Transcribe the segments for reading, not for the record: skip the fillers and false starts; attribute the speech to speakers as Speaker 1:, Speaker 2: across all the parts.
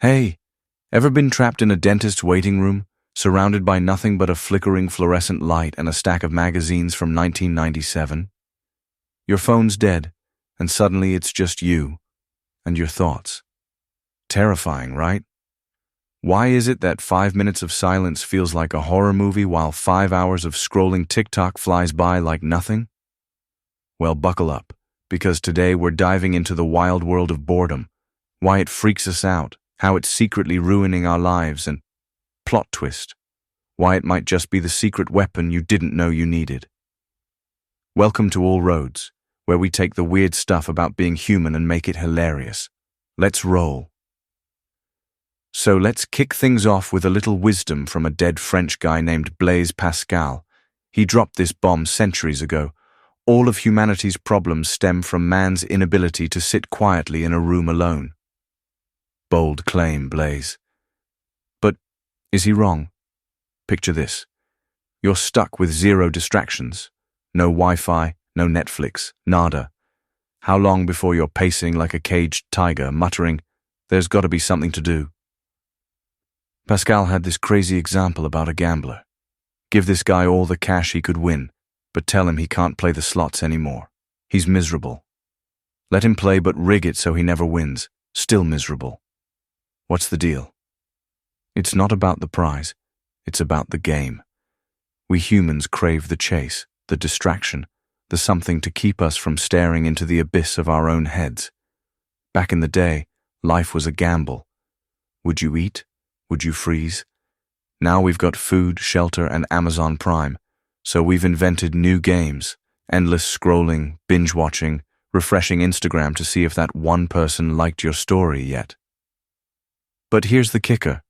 Speaker 1: Hey, ever been trapped in a dentist's waiting room, surrounded by nothing but a flickering fluorescent light and a stack of magazines from 1997? Your phone's dead, and suddenly it's just you and your thoughts. Terrifying, right? Why is it that 5 minutes of silence feels like a horror movie while 5 hours of scrolling TikTok flies by like nothing? Well, buckle up, because today we're diving into the wild world of boredom, why it freaks us out, how it's secretly ruining our lives, and plot twist, why it might just be the secret weapon you didn't know you needed. Welcome to All Roads, where we take the weird stuff about being human and make it hilarious. Let's roll. So let's kick things off with a little wisdom from a dead French guy named Blaise Pascal. He dropped this bomb centuries ago. All of humanity's problems stem from man's inability to sit quietly in a room alone. Bold claim, Blaise. But is he wrong? Picture this. You're stuck with zero distractions. No Wi-Fi, no Netflix, nada. How long before you're pacing like a caged tiger, muttering, "There's got to be something to do"? Pascal had this crazy example about a gambler. Give this guy all the cash he could win, but tell him he can't play the slots anymore. He's miserable. Let him play but rig it so he never wins. Still miserable. What's the deal? It's not about the prize. It's about the game. We humans crave the chase, the distraction, the something to keep us from staring into the abyss of our own heads. Back in the day, life was a gamble. Would you eat? Would you freeze? Now we've got food, shelter, and Amazon Prime, so we've invented new games, endless scrolling, binge-watching, refreshing Instagram to see if that one person liked your story yet. But here's the kicker.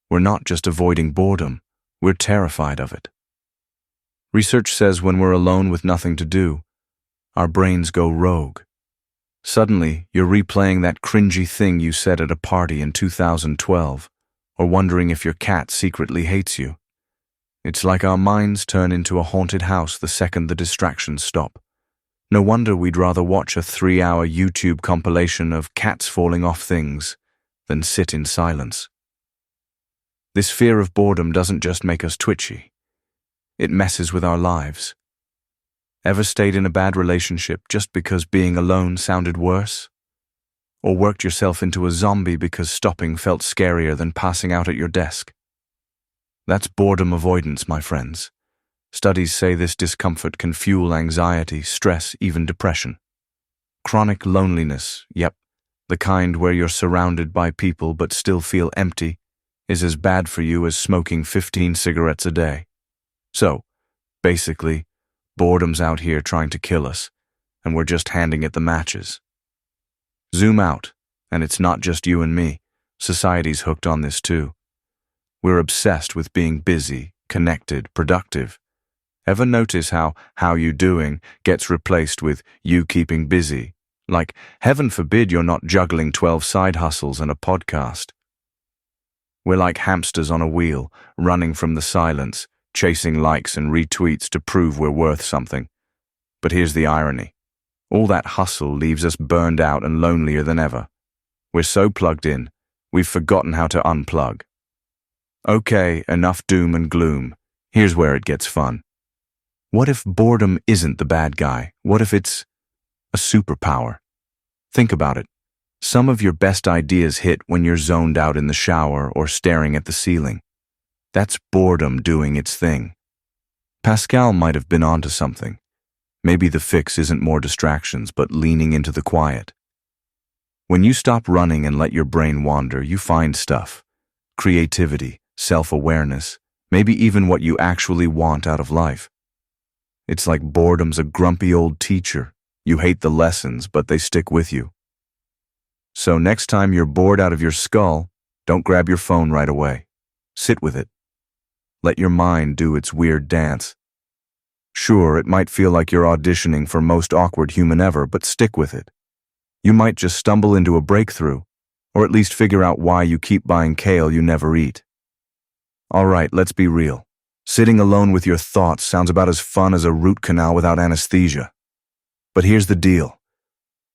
Speaker 1: We're not just avoiding boredom, we're terrified of it. Research says when we're alone with nothing to do, our brains go rogue. Suddenly, you're replaying that cringy thing you said at a party in 2012, or wondering if your cat secretly hates you. It's like our minds turn into a haunted house the second the distractions stop. No wonder we'd rather watch a 3-hour YouTube compilation of cats falling off things than sit in silence. This fear of boredom doesn't just make us twitchy. It messes with our lives. Ever stayed in a bad relationship just because being alone sounded worse? Or worked yourself into a zombie because stopping felt scarier than passing out at your desk? That's boredom avoidance, my friends. Studies say this discomfort can fuel anxiety, stress, even depression. Chronic loneliness, yep, the kind where you're surrounded by people but still feel empty, is as bad for you as smoking 15 cigarettes a day. So, basically, boredom's out here trying to kill us, and we're just handing it the matches. Zoom out, and it's not just you and me. Society's hooked on this too. We're obsessed with being busy, connected, productive. Ever notice how you doing gets replaced with you keeping busy? Like, heaven forbid you're not juggling 12 side hustles and a podcast. We're like hamsters on a wheel, running from the silence, chasing likes and retweets to prove we're worth something. But here's the irony. All that hustle leaves us burned out and lonelier than ever. We're so plugged in, we've forgotten how to unplug. Okay, enough doom and gloom. Here's where it gets fun. What if boredom isn't the bad guy? What if it's a superpower? Think about it. Some of your best ideas hit when you're zoned out in the shower or staring at the ceiling. That's boredom doing its thing. Pascal might have been onto something. Maybe the fix isn't more distractions, but leaning into the quiet. When you stop running and let your brain wander, you find stuff. Creativity, self-awareness, maybe even what you actually want out of life. It's like boredom's a grumpy old teacher. You hate the lessons, but they stick with you. So next time you're bored out of your skull, don't grab your phone right away. Sit with it. Let your mind do its weird dance. Sure, it might feel like you're auditioning for most awkward human ever, but stick with it. You might just stumble into a breakthrough, or at least figure out why you keep buying kale you never eat. All right, let's be real. Sitting alone with your thoughts sounds about as fun as a root canal without anesthesia. But here's the deal.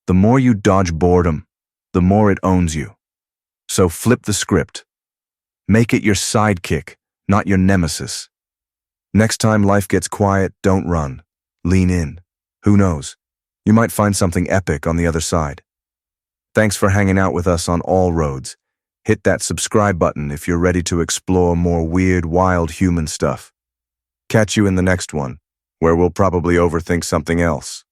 Speaker 1: The more you dodge boredom, the more it owns you. So flip the script. Make it your sidekick, not your nemesis. Next time life gets quiet, don't run. Lean in. Who knows? You might find something epic on the other side. Thanks for hanging out with us on All Roads. Hit that subscribe button if you're ready to explore more weird, wild human stuff. Catch you in the next one, where we'll probably overthink something else.